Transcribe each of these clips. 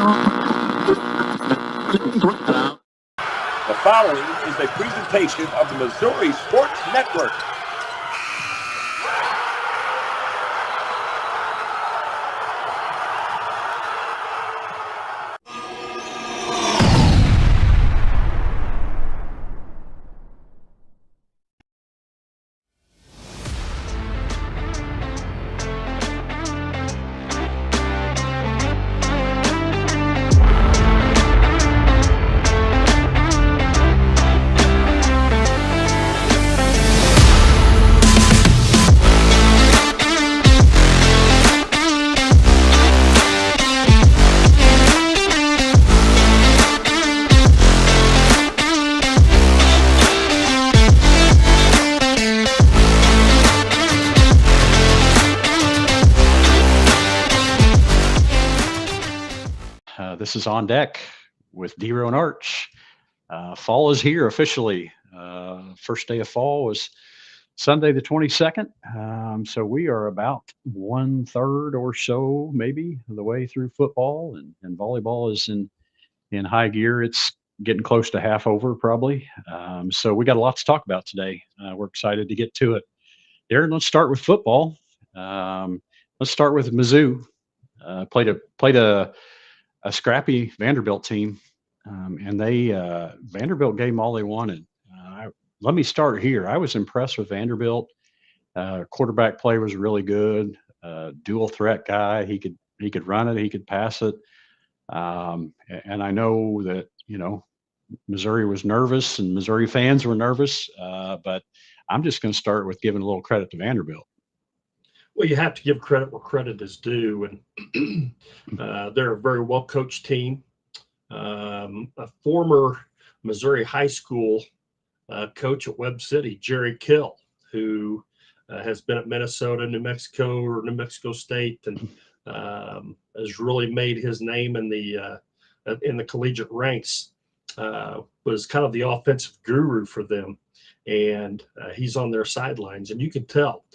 The following is a presentation of the Missouri Sports Network. This is On Deck with DeRo Arch. Fall is here officially. First day of fall was Sunday the 22nd. So we are about 1/3 or so, maybe, of the way through football, and volleyball is in high gear. It's getting close to half over, probably. So we got a lot to talk about today. We're excited to get to it. Darin, let's start with football. Let's start with Mizzou. Played a scrappy Vanderbilt team, and Vanderbilt gave them all they wanted. Let me start here. I was impressed with Vanderbilt. Quarterback play was really good. Dual threat guy. He could run it. He could pass it. And I know that Missouri was nervous and Missouri fans were nervous. But I'm just going to start with giving a little credit to Vanderbilt. Well, you have to give credit where credit is due, and they're a very well-coached team. A former Missouri high school coach at Webb City, Jerry Kill, who has been at Minnesota, New Mexico State, and has really made his name in the collegiate ranks. Was kind of the offensive guru for them, and he's on their sidelines, and you can tell.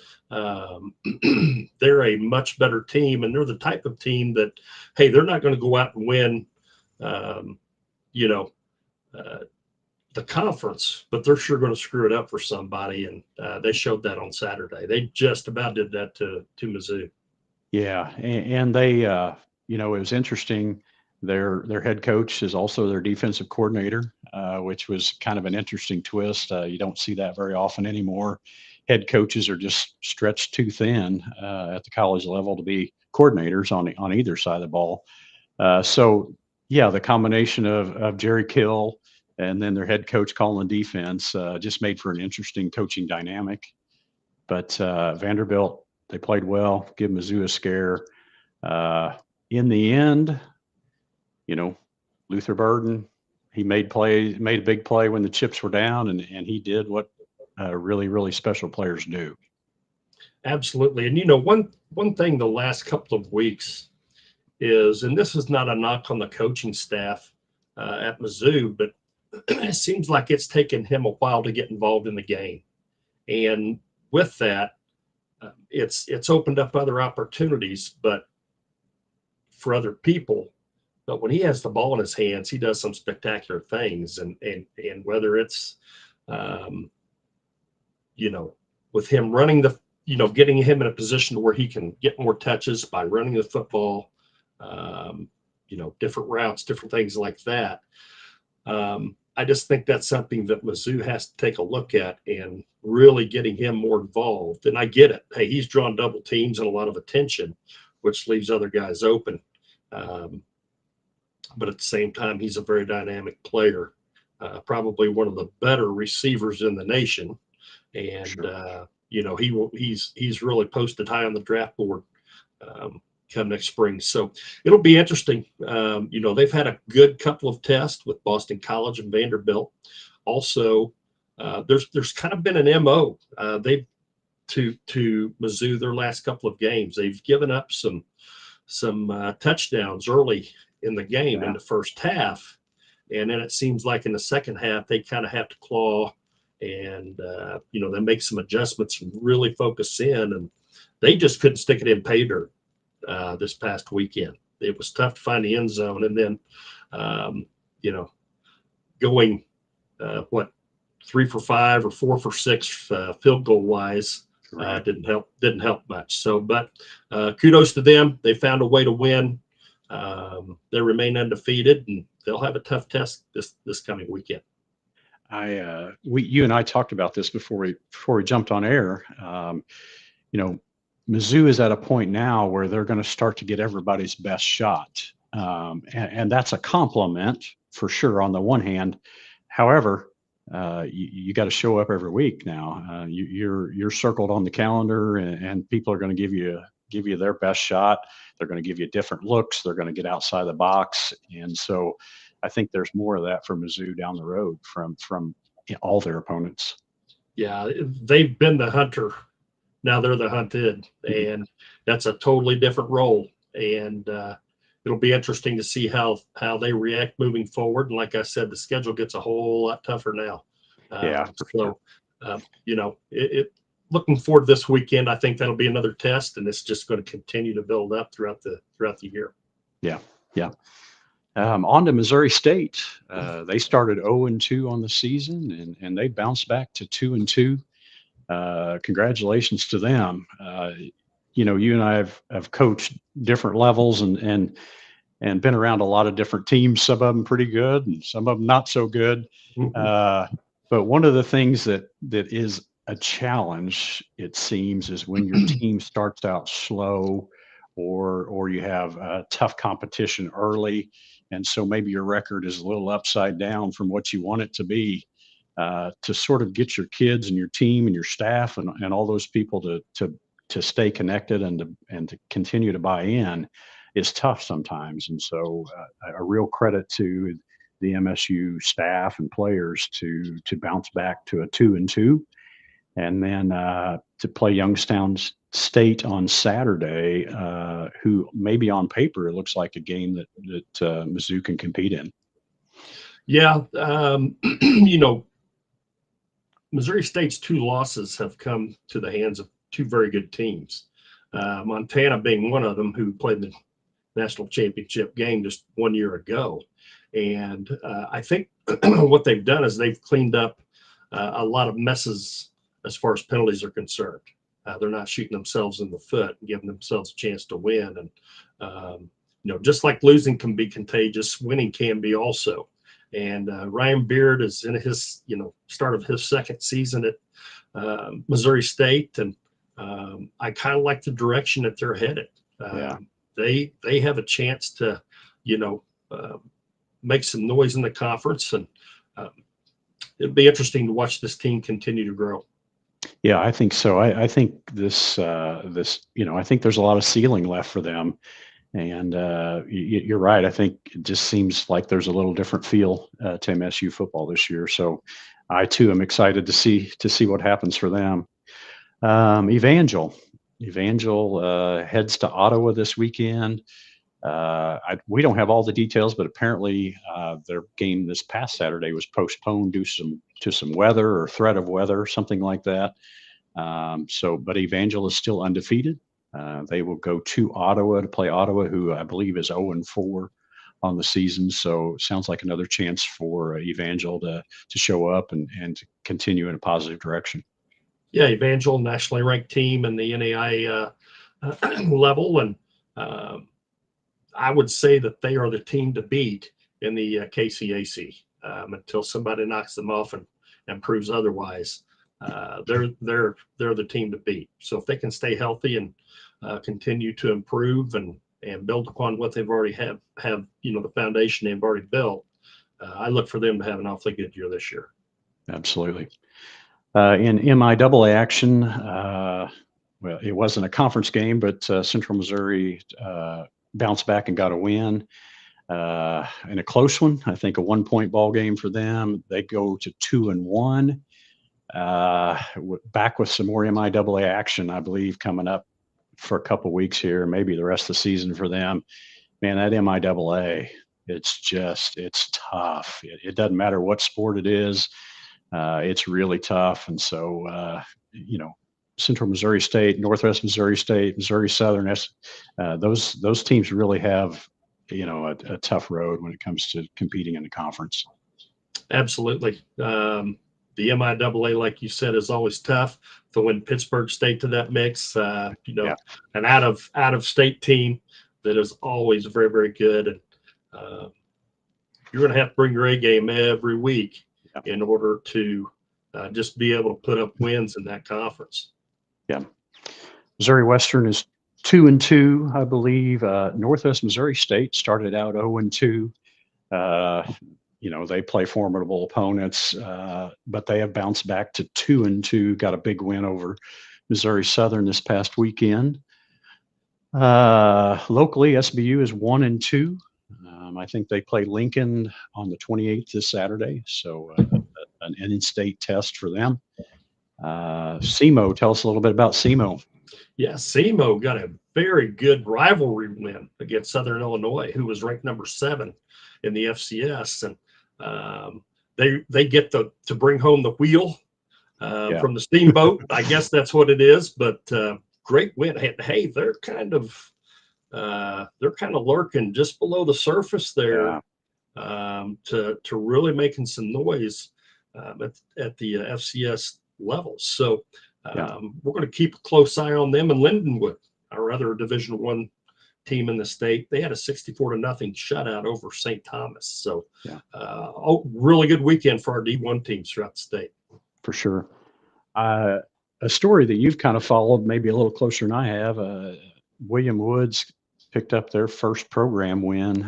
They're a much better team, and they're the type of team that, hey, they're not going to go out and win, the conference, but they're sure going to screw it up for somebody. And they showed that on Saturday. They just about did that to Mizzou. Yeah. And they, it was interesting. Their head coach is also their defensive coordinator, which was kind of an interesting twist. You don't see that very often anymore. Head coaches are just stretched too thin at the college level to be coordinators on either side of the ball. So yeah, the combination of Jerry Kill and then their head coach calling defense just made for an interesting coaching dynamic. But Vanderbilt, they played well, give Mizzou a scare. In the end, Luther Burden, he made a big play when the chips were down, and he did what really, really special players do. Absolutely. And one thing the last couple of weeks is, and this is not a knock on the coaching staff at Mizzou, but it seems like it's taken him a while to get involved in the game. And with that, it's opened up other opportunities, but for other people. But when he has the ball in his hands, he does some spectacular things. And whether it's, with him running getting him in a position where he can get more touches by running the football, different routes, different things like that. I just think that's something that Mizzou has to take a look at and really getting him more involved. And I get it. Hey, he's drawn double teams and a lot of attention, which leaves other guys open. But at the same time, he's a very dynamic player, probably one of the better receivers in the nation. And, Sure. He's really posted high on the draft board come next spring. So it'll be interesting. They've had a good couple of tests with Boston College and Vanderbilt. Also, there's kind of been an MO. They've to Mizzou their last couple of games. They've given up some touchdowns early in the game in the first half, and then it seems like in the second half they kind of have to claw and they make some adjustments and really focus in, and they just couldn't stick it in pay dirt this past weekend. it was tough to find the end zone. And then, going 3 for 5 or 4 for 6 field goal wise didn't help much. So, but kudos to them. They found a way to win. They remain undefeated, and they'll have a tough test this coming weekend. You and I talked about this before we jumped on air. Mizzou is at a point now where they're going to start to get everybody's best shot, and that's a compliment for sure on the one hand. However, you got to show up every week now. You're circled on the calendar, and people are going to give you their best shot. They're going to give you different looks. They're going to get outside the box, and so I think there's more of that for Mizzou down the road from all their opponents. Yeah, they've been the hunter. Now they're the hunted, and that's a totally different role. And it'll be interesting to see how they react moving forward. And like I said, the schedule gets a whole lot tougher now. Looking forward to this weekend. I think that'll be another test, and it's just going to continue to build up throughout the year. Yeah. On to Missouri State. They started 0-2 on the season, and they bounced back to 2-2. Congratulations to them. You and I have coached different levels and been around a lot of different teams. Some of them pretty good, and some of them not so good. But one of the things that is a challenge, it seems, is when your team starts out slow, or you have tough competition early, and so maybe your record is a little upside down from what you want it to be. To sort of get your kids and your team and your staff and all those people to stay connected and to continue to buy in is tough sometimes. And so a real credit to the MSU staff and players to bounce back to a 2-2, and then to play Youngstown State on Saturday, who maybe on paper it looks like a game that Mizzou can compete in. Yeah, Missouri State's 2 losses have come to the hands of 2 very good teams. Montana being one of them, who played the national championship game just 1 year ago. And I think what they've done is they've cleaned up a lot of messes as far as penalties are concerned. They're not shooting themselves in the foot and giving themselves a chance to win. And, just like losing can be contagious, winning can be also. And Ryan Beard is in his, start of his second season at Missouri State, and I kind of like the direction that they're headed. They have a chance to, make some noise in the conference, and it'll be interesting to watch this team continue to grow. Yeah, I think so. I think this, I think there's a lot of ceiling left for them. And you're right. I think it just seems like there's a little different feel to MSU football this year. So I too am excited to see what happens for them. Evangel heads to Ottawa this weekend. We don't have all the details, but apparently their game this past Saturday was postponed due to some weather or threat of weather, something like that. But Evangel is still undefeated. They will go to Ottawa to play Ottawa, who I believe is 0-4 on the season. So sounds like another chance for Evangel to show up and to continue in a positive direction. Yeah, Evangel, nationally ranked team in the NAI level. And I would say that they are the team to beat in the KCAC until somebody knocks them off and proves otherwise. They're the team to beat. So if they can stay healthy and continue to improve and build upon what they've already have the foundation they've already built, I look for them to have an awfully good year this year. Absolutely. In MIAA action, well, it wasn't a conference game, but Central Missouri bounced back and got a win in a close one. I think a 1-point ball game for them. They go to 2-1. Back with some more MIAA action, I believe, coming up for a couple of weeks here, maybe the rest of the season for them. Man, that MIAA, it's tough. It doesn't matter what sport it is. It's really tough. And so, Central Missouri State, Northwest Missouri State, Missouri Southern, those teams really have a tough road when it comes to competing in the conference. Absolutely. The MIAA, like you said, is always tough. To win Pittsburgh State to that mix, Yeah. an out of state team that is always very, very good. And you're going to have to bring your A game every week in order to just be able to put up wins in that conference. Yeah. Missouri Western is 2-2, I believe. Northwest Missouri State started out 0-2. They play formidable opponents, but they have bounced back to 2-2. Got a big win over Missouri Southern this past weekend. Locally, SBU is 1-2. I think they play Lincoln on the 28th this Saturday, so an in-state test for them. SEMO, tell us a little bit about SEMO. Yeah, SEMO got a very good rivalry win against Southern Illinois, who was ranked number 7 in the FCS, and they get to bring home the wheel from the steamboat. I guess that's what it is, but great win. Hey, they're kind of lurking just below the surface there, to really making some noise at the FCS level. So we're going to keep a close eye on them. And Lindenwood, our other Division I team in the state, they had a 64-0 shutout over St. Thomas. So really good weekend for our D1 teams throughout the state. For sure. A story that you've kind of followed maybe a little closer than I have, William Woods picked up their first program win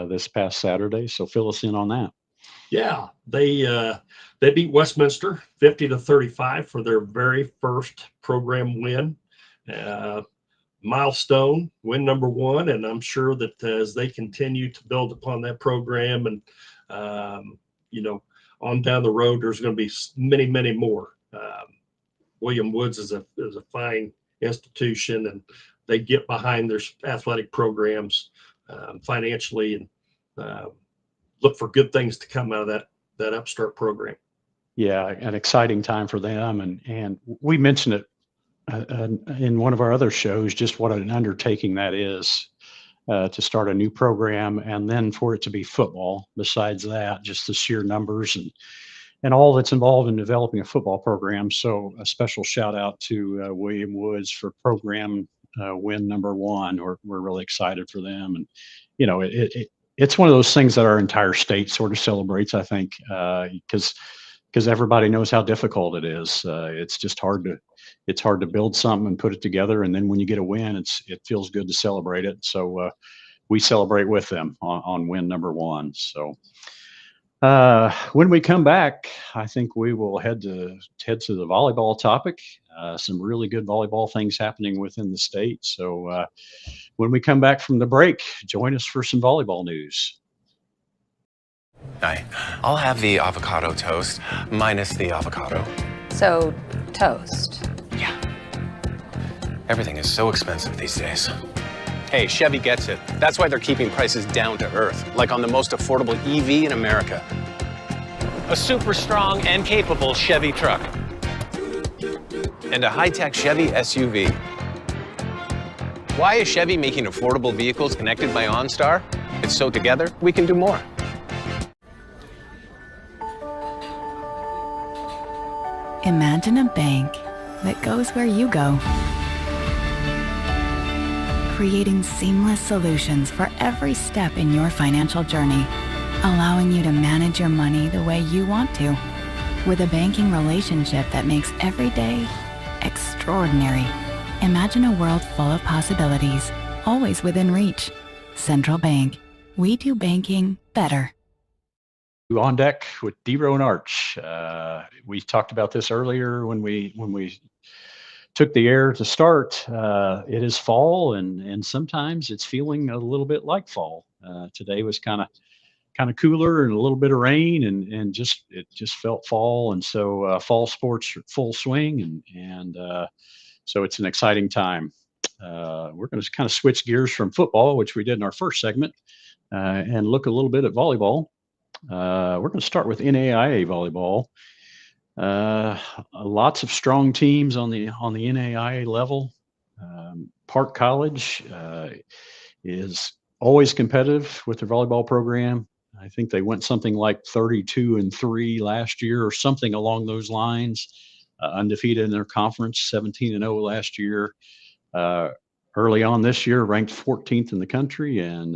this past Saturday. So fill us in on that. Yeah, they beat Westminster 50-35 for their very first program win. Milestone win number 1, and I'm sure that as they continue to build upon that program and on down the road, there's going to be many, many more. William Woods is a fine institution, and they get behind their athletic programs financially, and look for good things to come out of that upstart program. Yeah, an exciting time for them, and we mentioned it in one of our other shows, just what an undertaking that is to start a new program, and then for it to be football. Besides that, just the sheer numbers and all that's involved in developing a football program. So a special shout out to William Woods for program win number 1. We're really excited for them, and it's one of those things that our entire state sort of celebrates, I think, because everybody knows how difficult it is. It's just hard to build something and put it together, and then when you get a win, it feels good to celebrate it. So we celebrate with them on win number 1. So when we come back, I think we will head to the volleyball topic. Some really good volleyball things happening within the state. So when we come back from the break, join us for some volleyball news. Hi, I'll have the avocado toast minus the avocado. So, toast. Yeah. Everything is so expensive these days. Hey, Chevy gets it. That's why they're keeping prices down to earth, like on the most affordable EV in America. A super strong and capable Chevy truck. And a high-tech Chevy SUV. Why is Chevy making affordable vehicles connected by OnStar? It's so together we can do more. Imagine a bank that goes where you go, creating seamless solutions for every step in your financial journey, allowing you to manage your money the way you want to, with a banking relationship that makes every day extraordinary. Imagine a world full of possibilities, always within reach. Central Bank. We do banking better. On deck with DeRo and Arch. We talked about this earlier when we took the air to start. It is fall, and sometimes it's feeling a little bit like fall. Today was kind of cooler and a little bit of rain, and it just felt fall, and so fall sports are full swing, and so it's an exciting time. We're going to kind of switch gears from football, which we did in our first segment, and look a little bit at volleyball. We're going to start with NAIA volleyball. Lots of strong teams on the NAIA level. Park College is always competitive with their volleyball program. I think they went something like 32-3 last year or something along those lines. Undefeated in their conference, 17-0 last year. Early on this year, ranked 14th in the country and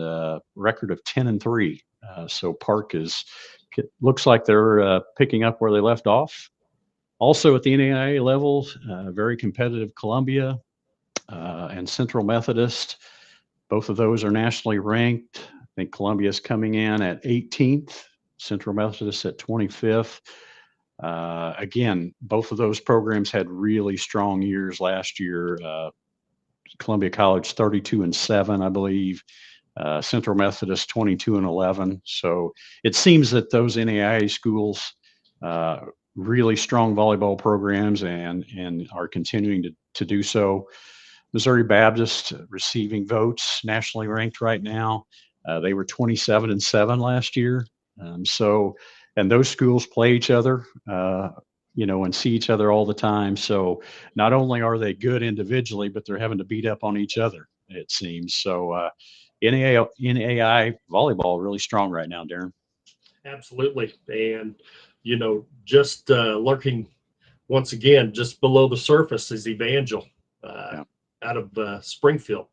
record of 10-3. So Park looks like they're picking up where they left off. Also at the NAIA level, very competitive Columbia and Central Methodist. Both of those are nationally ranked. I think Columbia is coming in at 18th, Central Methodist at 25th. Again, both of those programs had really strong years last year. Columbia College 32-7, I believe. Central Methodist 22-11. So it seems that those NAIA schools, really strong volleyball programs and are continuing to do so. Missouri Baptist receiving votes, nationally ranked right now. They were 27-7 last year. And those schools play each other, and see each other all the time. So not only are they good individually, but they're having to beat up on each other, it seems. So NAI volleyball really strong right now, Darin. Absolutely. And, just lurking once again, just below the surface is Evangel out of Springfield.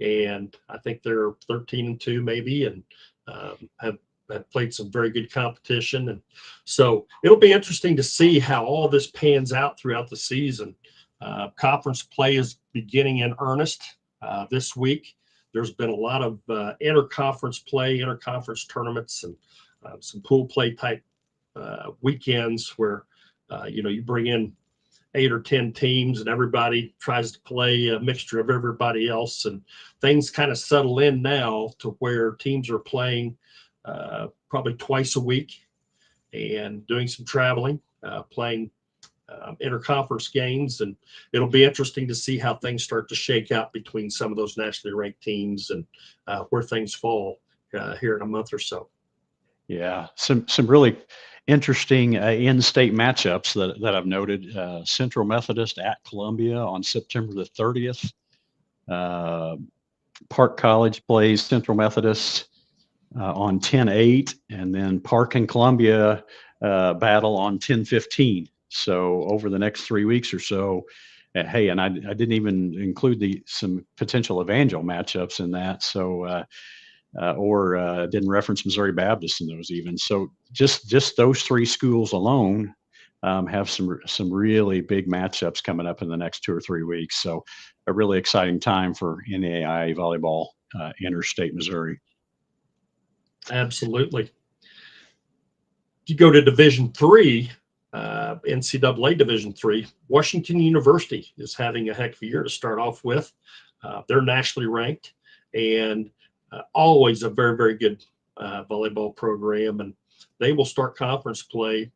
And I think they're 13-2 maybe, and have played some very good competition. And so it'll be interesting to see how all this pans out throughout the season. Conference play is beginning in earnest this week. There's been a lot of interconference play, interconference tournaments, and some pool play type weekends where, you bring in 8 or 10 teams and everybody tries to play a mixture of everybody else. And things kind of settle in now to where teams are playing probably twice a week and doing some traveling, playing interconference games. And it'll be interesting to see how things start to shake out between some of those nationally ranked teams and where things fall here in a month or so. Yeah, some really interesting in-state matchups that I've noted. Central Methodist at Columbia on September the 30th. Park College plays Central Methodist on 10-8, and then Park and Columbia battle on 10-15. So over the next 3 weeks or so, hey, and I didn't even include some potential Evangel matchups in that. So or didn't reference Missouri Baptist in those even. So just those 3 schools alone have some really big matchups coming up in the next 2 or 3 weeks. So a really exciting time for NAIA volleyball, interstate Missouri. Absolutely. If you go to Division III, NCAA Division III, Washington University is having a heck of a year to start off with. They're nationally ranked and always a very, very good volleyball program. And they will start conference play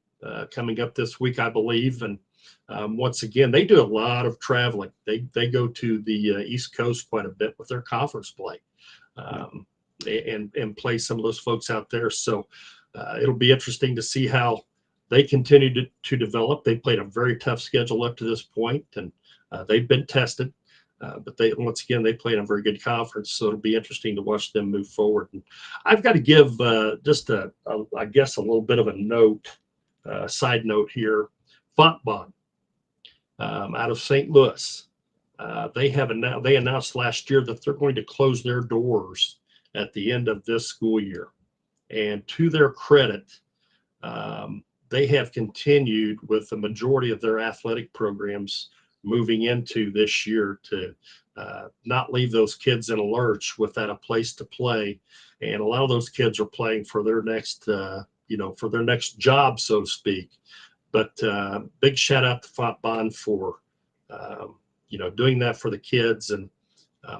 coming up this week, I believe. And once again, they do a lot of traveling. They go to the East Coast quite a bit with their conference play. And play some of those folks out there. So it'll be interesting to see how they continue to develop. They played a very tough schedule up to this point, and they've been tested. But once again, they played a very good conference. So it'll be interesting to watch them move forward. And I've got to give just I guess a little bit of a note, side note here. Fontbonne out of St. Louis. They announced last year that they're going to close their doors at the end of this school year. And to their credit, they have continued with the majority of their athletic programs moving into this year to not leave those kids in a lurch without a place to play. And a lot of those kids are playing for their next, for their next job, so to speak. But big shout out to Fontbonne for, doing that for the kids. And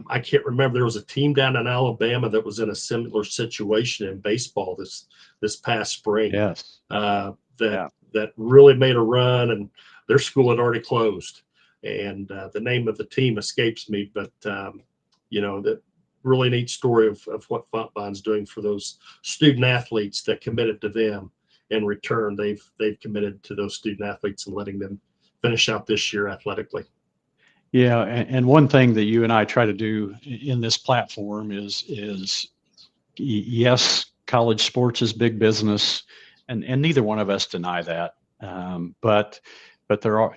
I can't remember, there was a team down in Alabama that was in a similar situation in baseball this past spring. Yes. That really made a run, and their school had already closed. And the name of the team escapes me, but that really neat story of what Fontbonne's doing for those student athletes that committed to them. In return, they've committed to those student athletes and letting them finish out this year athletically. Yeah, and one thing that you and I try to do in this platform is yes, college sports is big business, and neither one of us deny that. But there are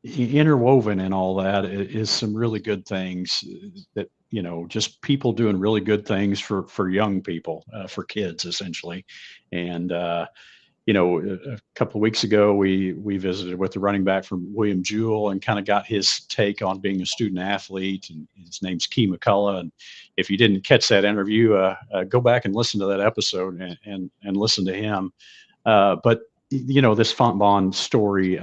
interwoven in all that is some really good things that, just people doing really good things for young people, for kids essentially. And, a couple of weeks ago, we visited with the running back from William Jewell and kind of got his take on being a student athlete. And his name's Key McCullough. And if you didn't catch that interview, go back and listen to that episode and listen to him. But this Fontbonne story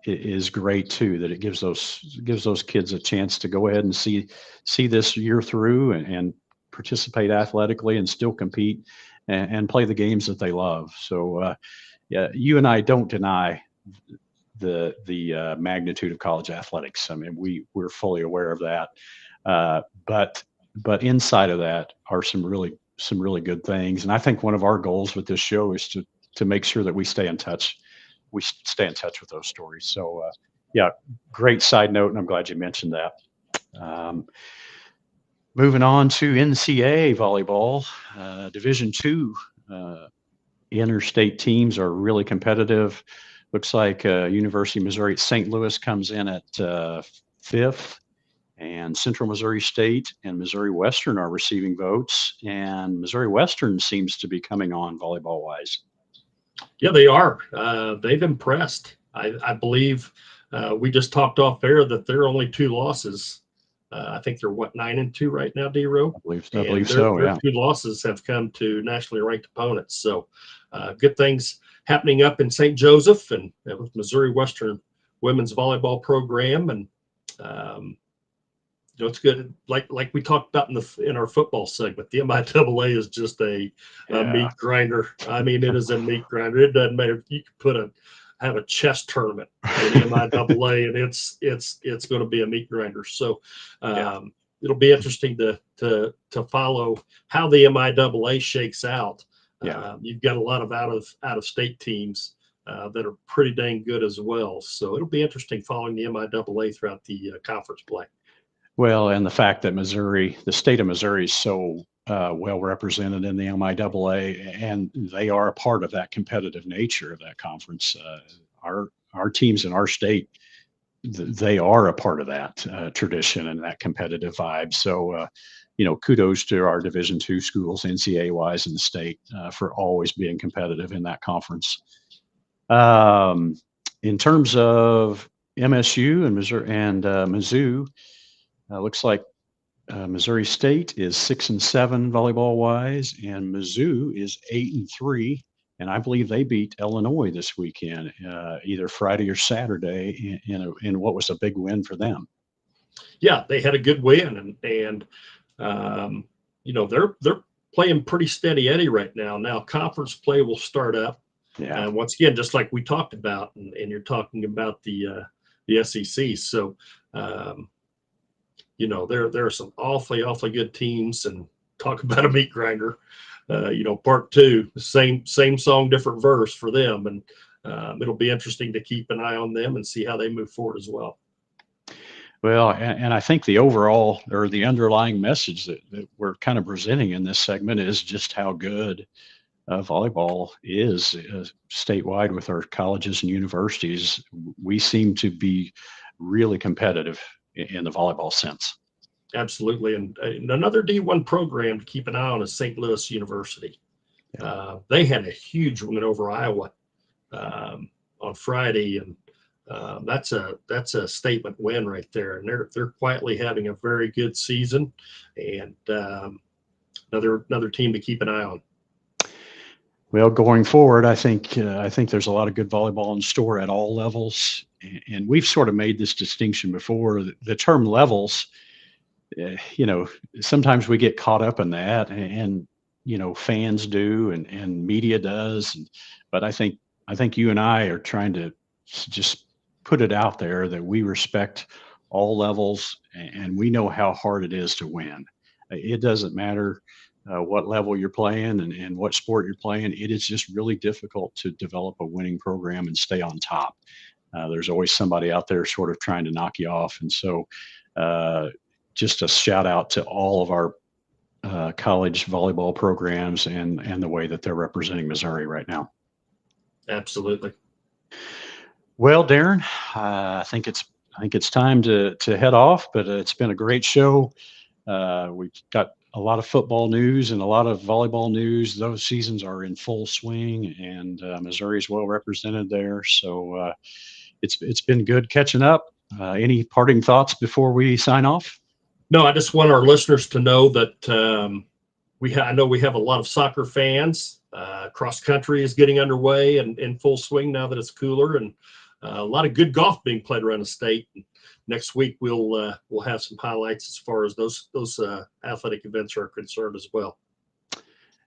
is great too. That it gives those kids a chance to go ahead and see this year through and participate athletically and still compete and play the games that they love. So, yeah, you and I don't deny the magnitude of college athletics. I mean, we're fully aware of that. But inside of that are some really good things. And I think one of our goals with this show is to make sure that we stay in touch. We stay in touch with those stories. So, yeah, great side note, and I'm glad you mentioned that. Moving on to NCAA volleyball, Division II interstate teams are really competitive. Looks like University of Missouri St. Louis comes in at 5th, and Central Missouri State and Missouri Western are receiving votes, and Missouri Western seems to be coming on volleyball-wise. Yeah, they are. They've impressed. I believe we just talked off air that there are only 2 losses. I think they're 9-2 right now, DeRo. I believe so. Their Yeah. 2 losses have come to nationally ranked opponents. So good things happening up in St. Joseph and with Missouri Western women's volleyball program. And it's good. Like we talked about in our football segment, the MIAA is just a meat grinder. I mean, it is a meat grinder. It doesn't matter if you could have a chess tournament in the MIAA, and it's going to be a meat grinder. So it'll be interesting to follow how the MIAA shakes out. You've got a lot of out of state teams that are pretty dang good as well. So it'll be interesting following the MIAA throughout the conference play. Well, and the fact that the state of Missouri is so well represented in the MIAA, and they are a part of that competitive nature of that conference. Our teams in our state, they are a part of that tradition and that competitive vibe. So, kudos to our Division II schools, NCAA wise, in the state for always being competitive in that conference. In terms of MSU and Missouri and Mizzou, looks like Missouri State is 6-7 volleyball wise, and Mizzou is 8-3. And I believe they beat Illinois this weekend, either Friday or Saturday, in what was a big win for them. Yeah, they had a good win, and they're playing pretty steady Eddie right now. Now conference play will start up. Yeah. And once again, just like we talked about, and you're talking about the SEC. So, there are some awfully good teams, and talk about a meat grinder. Part 2, same song, different verse for them. And it'll be interesting to keep an eye on them and see how they move forward as well. Well, and I think the overall or the underlying message that we're kind of presenting in this segment is just how good volleyball is statewide with our colleges and universities. We seem to be really competitive in the volleyball sense. Absolutely. And another D1 program to keep an eye on is St. Louis University. They had a huge win over Iowa on Friday, and that's a statement win right there. And they're quietly having a very good season, and another team to keep an eye on. Well, going forward, I think there's a lot of good volleyball in store at all levels, and we've sort of made this distinction before. The term levels, sometimes we get caught up in that, and fans do, and media does, but I think you and I are trying to just put it out there that we respect all levels, and we know how hard it is to win. It doesn't matter what level you're playing and what sport you're playing. It is just really difficult to develop a winning program and stay on top. There's always somebody out there sort of trying to knock you off. And so just a shout out to all of our college volleyball programs and the way that they're representing Missouri right now. Absolutely. Well, Darin, I think it's time to head off, but it's been a great show. We've got a lot of football news and a lot of volleyball news. Those seasons are in full swing, and Missouri is well represented there. So it's been good catching up. Any parting thoughts before we sign off? No, I just want our listeners to know that I know we have a lot of soccer fans. Cross country is getting underway and in full swing now that it's cooler, and a lot of good golf being played around the state. Next week we'll have some highlights as far as those athletic events are concerned as well.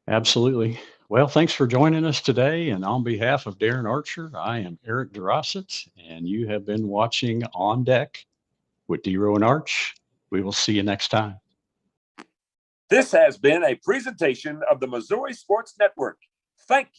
Absolutely. Well, thanks for joining us today. And on behalf of Darin Archer, I am Eric DeRossett, and you have been watching On Deck with DeRo and Arch. We will see you next time. This has been a presentation of the Missouri Sports Network. Thank you.